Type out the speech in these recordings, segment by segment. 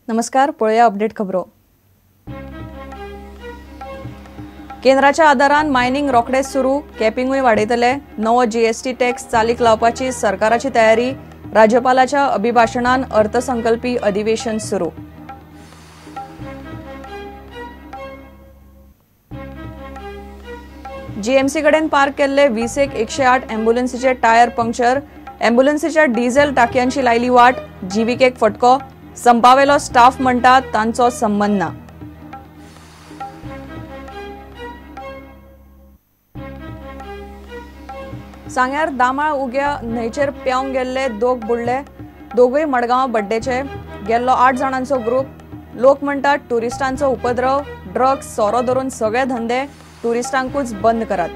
नमस्कार, पळया अपडेट खबरो. केंद्राच्या आदारान मायनिंग रोखडेच सुरू, कॅपिंगूय वाडयतले. नवो जीएसटी टॅक्स चालीक लावपाची सरकाराची तयारी. राज्यपालाच्या अभिभाशणान अर्थसंकल्पी अधिवेशन सुरू. जीएमसी कडेन पार्क केल्ले 20-108 अँब्युलन्सीचे टायर पंक्चर. अँब्युलन्सीच्या डिझेल टाकयांची लायली वाट. जीविकेक फटको. संपावेलो स्टाफ म्हणटा तांचो संबंध ना. सांग्यार दामाळ उग्या न्हंयचेर पेंवंक गेल्ले दोग बुडले. दोगूय मडगांव बड्डेचे. गेल्लो 8 जाणांचो ग्रुप. लोक म्हणटात टुरिस्टांचो उपद्रव. ड्रग्स सोरो धरून सगळे धंदे टुरिस्टांकूच बंद करात.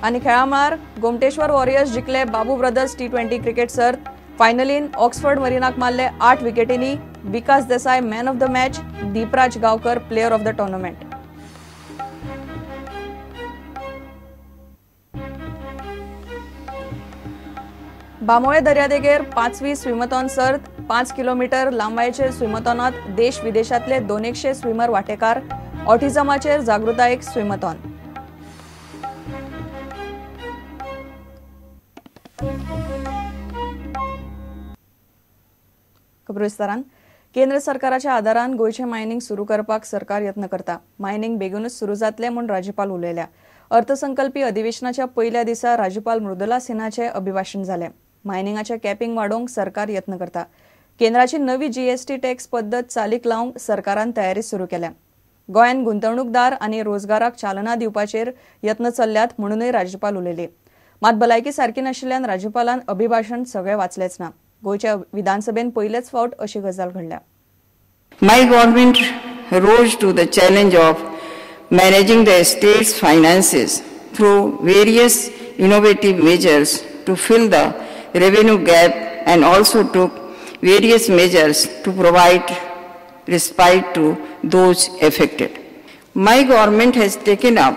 आणि खेळामार गोमटेश्वर वॉरियर्स जिखले बाबू ब्रदर्स T20 क्रिकेट सर्त. फायनलीन ऑक्सफर्ड मरिनाक मारले 8 विकेटींनी. Vikas Desai man of the match. Deepraj Gaonkar player of the tournament. बामोळे दर्यादेगेर 5वी स्विमथॉन सर्त. 5 किलोमीटर लांबायेचे स्विमथॉनात देश विदेशातले 200 स्विमर वांटेकार. ऑटिझमाचेर जागृतायेक स्विमथॉन. खबर विस्तारान. केंद्र सरकाराच्या आदारान गोयचे मायनिंग सुरू करपाक सरकार यत्न करता. मायनिंग बेगीनच सुरू जातले म्हूण राज्यपाल उलयल्या. अर्थसंकल्पी अधिवेशनाच्या पयल्या दिसा राज्यपाल मृदुला सिन्हाचे अभिभाशण जाले. मायनिंगाचे कॅपिंग वाडोवंक सरकार यत्न करता. केंद्राची नवी जीएसटी टॅक्स पद्दत चालीक लावंक सरकारान तयारी सुरू केल्या. गोंयान गुंतवणूकदार आनी रोजगाराक चालना दिवपाचेर यत्न चल्ल्यात म्हणूनय राज्यपाल उलयले. मात भलायकी सारकी नाशिल्ल्यान राज्यपालान अभिभाशण सगळे वाचलेच ना. गोयच्या विधानसभेन पयलेच फावट अशी गजाल घडल्या. My government rose to the challenge of managing the state's finances through various innovative measures to fill the revenue gap and also took various measures to provide respite to those affected. My government has taken up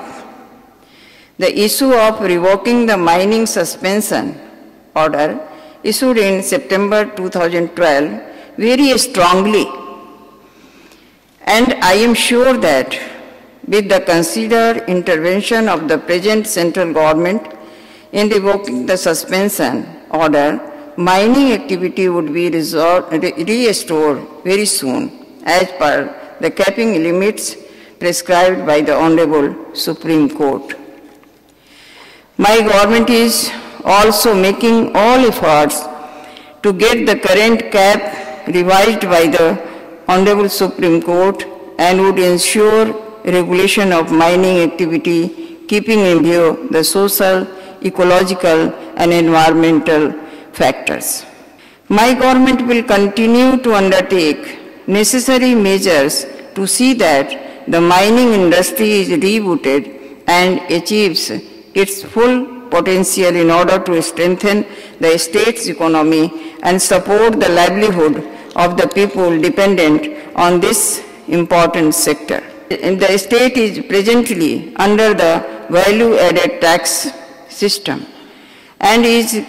the issue of revoking the mining suspension order issued in September 2012 very strongly, and I am sure that with the considered intervention of the present central government in revoking the suspension order, mining activity would be restored very soon as per the capping limits prescribed by the Honorable Supreme Court. My government is also making all efforts to get the current cap revised by the Honorable Supreme Court and would ensure regulation of mining activity keeping in view the social, ecological and environmental factors. My government will continue to undertake necessary measures to see that the mining industry is rebooted and achieves its full potential in order to strengthen the state's economy and support the livelihood of the people dependent on this important sector. The state is presently under the value-added tax system and is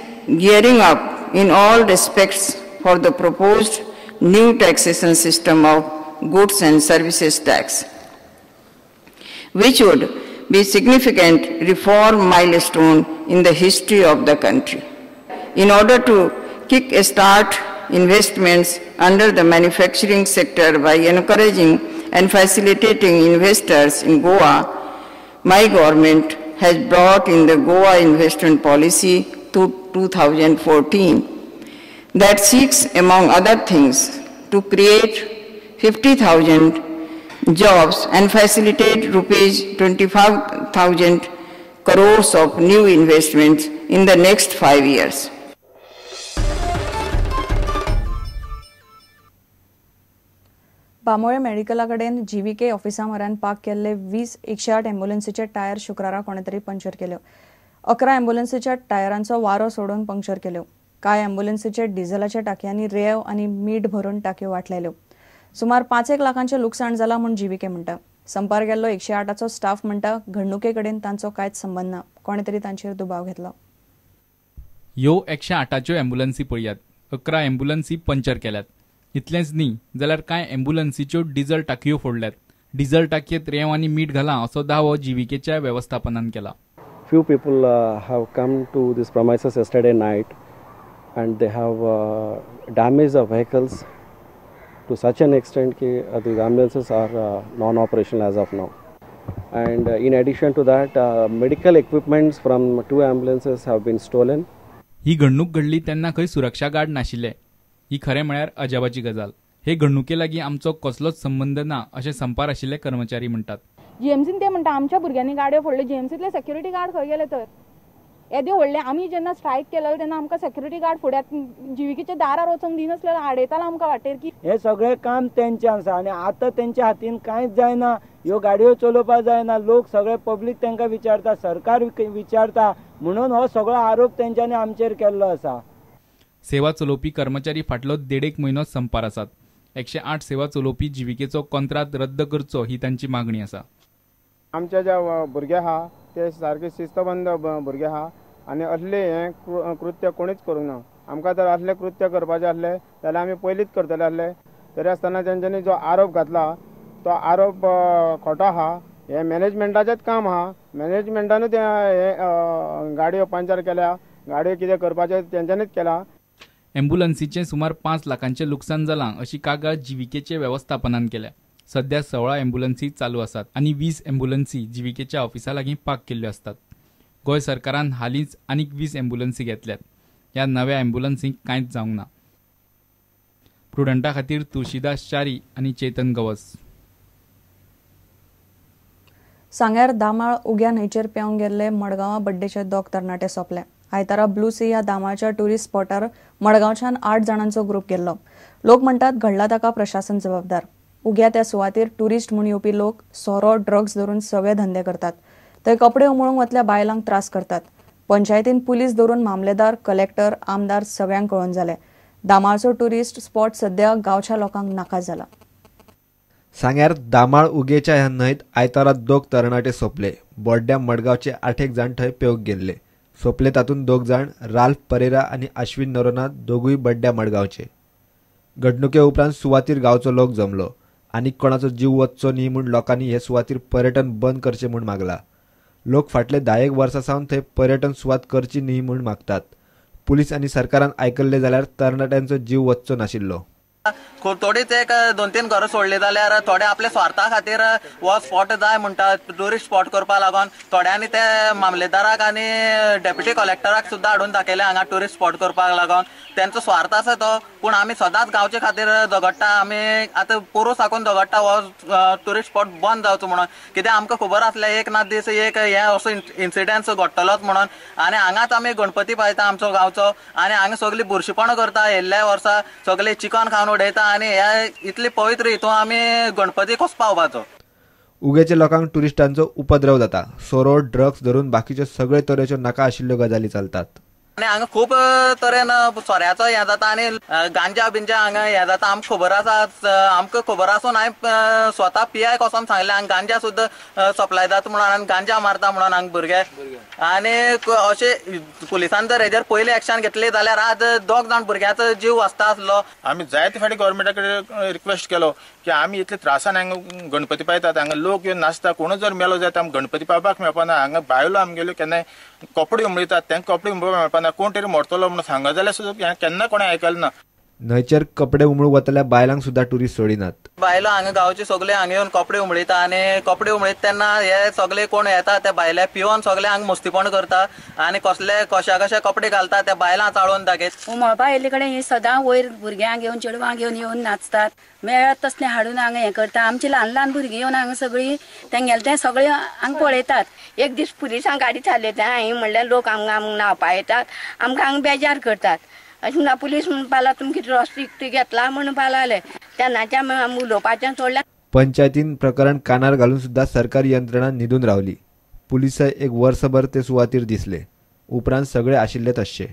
gearing up in all respects for the proposed new taxation system of goods and services tax, which would be significant reform milestone in the history of the country. In order to kick-start investments under the manufacturing sector by encouraging and facilitating investors in Goa, my government has brought in the Goa investment policy to 2014 that seeks, among other things, to create 50,000 jobs and facilitate rupees 25,000 crores of new investments in the next 5 years. बामोळे मेडिकला कडेन GVK ऑफिसा म्हऱ्यान park केल्ले 20-108 अँब्युलन्सीचे tyre शुक्रारा कोणे तरी puncture केल्यो. 11 अँब्युलन्सीच्या टायरांचो वारो सोडून puncture केल्यो. कांय अँब्युलन्सीचे डिझेलाच्या टाकयांनी रेंव आनी मीठ भरून टाकयो वाटलेल्यो. सुमार 5 लाखांचे लुकसाण जाला म्हूण जीव्हीके म्हणटा. संपार गेल्लो 108चो स्टाफ म्हणटा घडणुके कडेन तांचो कांयच संबंध ना. कोणे तरी तांचेर दुबाव घेतलो. ह्यो 108च्यो अँब्युलन्सी पळयात. 11 ॲम्ब्युलन्सी पंचर केल्यात. इतलेंच न्ही जाल्यार कांय ॲम्ब्युलन्सीच्यो डिझल टाकयो फोडल्यात. डिझल टाकयेत रेंव आनी मीठ घाला असो दावो जीव्हीकेच्या व्यवस्थापनान केला. Few people have come to these premises yesterday night and they have damaged the vehicles to such an extent that the ambulances are non-operational as of now. And in addition to that, medical equipments from 2 ambulances have been stolen. ही घडणूक घडली तेन्ना खंय सुरक्षा guard नाशिल्ले. ही खरें म्हळ्यार अजापाची गजाल. हे घडणुके लागीं आमचो कसलोच संबंध ना अशें संपार आशिल्ले कर्मचारी म्हणटात. जीएमसीन ते म्हणटा आमच्या भुरग्यांनी गाडयो फोडल्यो. जीएमसीतले सेक्युरिटी गार्ड खंय गेले तर येदे व्हडले आमी जेन्ना स्ट्रायक केलेलो तेन्ना आमकां सेक्युरिटी गार्ड फुड्यात जीव्हीकेच्या दारार वचूंक दिनासलेलो आडयतालो आमकां वाटेर की हे सगळे काम तेंचे आसा आनी आतां तेंच्या हातीन कांयच जायना. ह्यो गाडयो चलोवपाक जायना. लोक सगळे पब्लीक तांकां विचारता, सरकार विचारता म्हणून हो सगळो आरोप तेंच्यांनी आमचेर केल्लो आसा. सेवा चलोवपी कर्मचारी फाटलो 1.5 म्हयनो संपार आसात. 108 सेवा चलोवपी जीव्हीकेचो कॉन्ट्रॅक्ट रद्द करचो ही तांची मागणी आसा. आमचे जे भुरगे आहा ते सारके शिस्तबंद भुरगे आहा आनी असले हे कृत्य कोणीच करूंक ना. आमकां जर असले कृत्य करपाचे आसले जाल्यार आमी पयलींच करतले आसले. तरी आसतना तेंच्यांनी जो आरोप घातला तो आरोप खोटो आहा. हे मॅनेजमेंटाचेच काम आहा. मॅनेजमेंटानूच हे गाडयो पंचर केल्या. गाडयो कितें करपाचें तेंच्यांनीच केला. ॲम्ब्युलन्सीचे सुमार 5 लाखांचें लुकसाण जालां अशी कागाळ जीव्हीकेचे व्यवस्थापनान केल्या. सध्या 16 ॲम्ब्युलन्सी चालू आसात आनी 20 ॲम्ब्युलन्सी जीव्हीकेच्या ऑफिसा लागीं पार्क केल्ल्यो असतात. गोंय सरकारान हालींच आनीक 20 ॲम्ब्युलन्सी घेतल्यात. ह्या नव्या ॲम्ब्युलन्सींक कांयच जावंक ना. प्रुडंटा खातीर तुळशीदास च्यारी आनी चेतन गवस. सांग्यार दामाळ उग्या न्हंयचेर पेंवंक गेल्ले मडगांवां बड्डेचे दोग तरणाटे सोंपले. आयतारा ब्लू सी ह्या दामाळच्या ट्युरिस्ट स्पॉटार मडगांवच्यान 8 जाणांचो ग्रूप गेल्लो. लोक म्हणटात घडला ताका प्रशासन जबाबदार. उग्या त्या सुवातेर ट्युरिस्ट म्हूण येवपी लोक सोरो ड्रग्स धरून सगळे धंदे करतात. थंय कपडे उमळूंक वतल्या बायलांक त्रास करतात. पंचायतीन पुलीस धरून मामलेदार, कलेक्टर, आमदार सगळ्यांक कळून जाले. दामाळचो ट्युरिस्ट स्पॉट सध्या गांवच्या लोकांक नाका जाला. सांग्यार दामाळ उगेच्या ह्या न्हंयत आयतारा दोग तरणाटे सोंपले. बोड्ड्या मडगांवचे 8 जाण थंय पेंवंक गेल्ले. सोंपले तातूंत 2 जाण राल्फ परेरा आनी अश्विन नरोना, दोगूय बड्ड्या मडगांवचे. घडणुके उपरांत सुवातीर गांवचो लोक जमलो. आनी कोणाचो जीव वचचो न्ही म्हूण लोकांनी हे सुवातीर पर्यटन बंद करचें म्हूण मागला. लोक फाटले 10 वर्सां सावन थंय पर्यटन सुवात करची न्ही म्हूण मागतात. पुलीस आनी सरकारान आयकल्ले जाल्यार तरणाट्यांचो जीव वचचो नाशिल्लो. थोडीच एक 2-3 घरां सोडली जाल्यार थोडे आपल्या स्वार्था खातीर हो स्पॉट जाय म्हणटात टुरिस्ट स्पॉट करपा लागून. थोड्यांनी ते मामलेदाराक आनी डेप्युटी कलेक्टराक सुद्दां हाडून दाखयले हांगा टुरिस्ट स्पॉट करपाक लागून. तेंचो स्वार्थ आसा तो. पूण आमी सदांच गांवचे खातीर झगडटा. आमी आतां पोरू साकून झगडटा हो टुरिस्ट स्पॉट बंद जावचो म्हणून. कित्याक आमकां खबर आसलें एक ना दीस एक हे असो इन्सिडंट घडटलोच म्हणून. आनी हांगाच आमी गणपती पायता आमचो गांवचो. आनी हांगा सगळीं बुरशीपणां करता. येयल्ल्या वर्सा सगळे चिकन खावन उडयता आनी हे इतली पवित्र हितून आमी गणपती कसो पावपाचो. उगेच्या लोकांक टुरिस्टांचो उपद्रव जाता. सोरो, ड्रग्स धरून बाकीच्यो सगळे तरेच्यो नाका आशिल्ल्यो गजाली चलतात. आनी हांगा खूब तरेन सोऱ्याचो हें जाता आनी गांजा बिंजा हांगा हें जाता. आमकां खबर आसा. आमकां खबर आसून हांवें स्वता PI कोसोन सांगलें हांगा गांजा सुद्दां सप्लाय जाता म्हणून आनी गांजा मारता म्हणून हांगा भुरगे. आनी अशें पुलिसान जर हेजेर पयलीं एक्शन घेतली जाल्यार आज 2 जाण भुरग्याचो जीव वाचता आसलो. आमी जायते फावटी गव्हर्मेंटा कडेन रिक्वेस्ट केलो की आमी इतले त्रासान हांगा गणपती पायतात. हांगा लोक येवन नाचता. कोण जर मेलो जाल्यार आमकां गणपती पावपाक मेळपाना. हांगा बायलो आमगेल्यो केन्नाय कपडे उमळयतात. तांकां कपडे उमळपाक मेळपाना. कोण तरी मरतलो म्हणून सांगत जाल्यार सुद्दां केन्ना कोणें आयकलें ना. न्हंयचेर कपडे उमळूंक वतल्या बायलांक सुद्दां टुरिस्ट सोडिनात. बायलो हांगा गांवचे सगळे हांगा येवन कपडे उमळयता आनी कपडे उमळयता तेन्ना हे सगळे कोण येता ते बायले पिवन सगळे हांगा मस्तीपण करता आनी कसले कशा कपडे घालता ते बायलां चाळोवन दाखयता. उमळपा येयल्ले कडेन हे सदां वयर भुरग्यांक घेवन चेडवांक घेवन येवन नाचतात. मेळत तसले हाडून हांगा हें करता. आमची ल्हान ल्हान भुरगीं येवन हांगा सगळीं तेंगेले ते सगळे हांगा पळयतात. एक दीस पुलिसांक गाडी चालयता. हांवें म्हणल्यार लोक हांगा न्हावपा येतात. आमकां हांगा बेजार करतात. अशें म्हणून पुलीस म्हणून पाला तुमी कितें रस्तो घेतला म्हणून पालाले. तेन्नाच्या उलोवपाचें सोडलें. पंचायतीन प्रकरण कानार घालून सुद्दां सरकारी यंत्रणा न्हिदून रावली. पुलिसांय एक वर्सभर ते सुवातीर दिसले. उपरांत सगळे आशिल्ले तश्शे.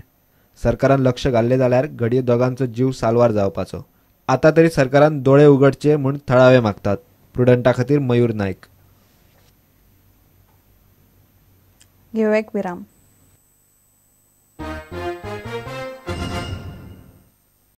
सरकारान लक्ष घाल्लें जाल्यार घडये दोगांचो जीव साल्वार जावपाचो. आतां तरी सरकारान दोळे उगडचे म्हूण थळावे मागतात. प्रुडंटा खातीर मयूर नायक. घेवया एक विराम.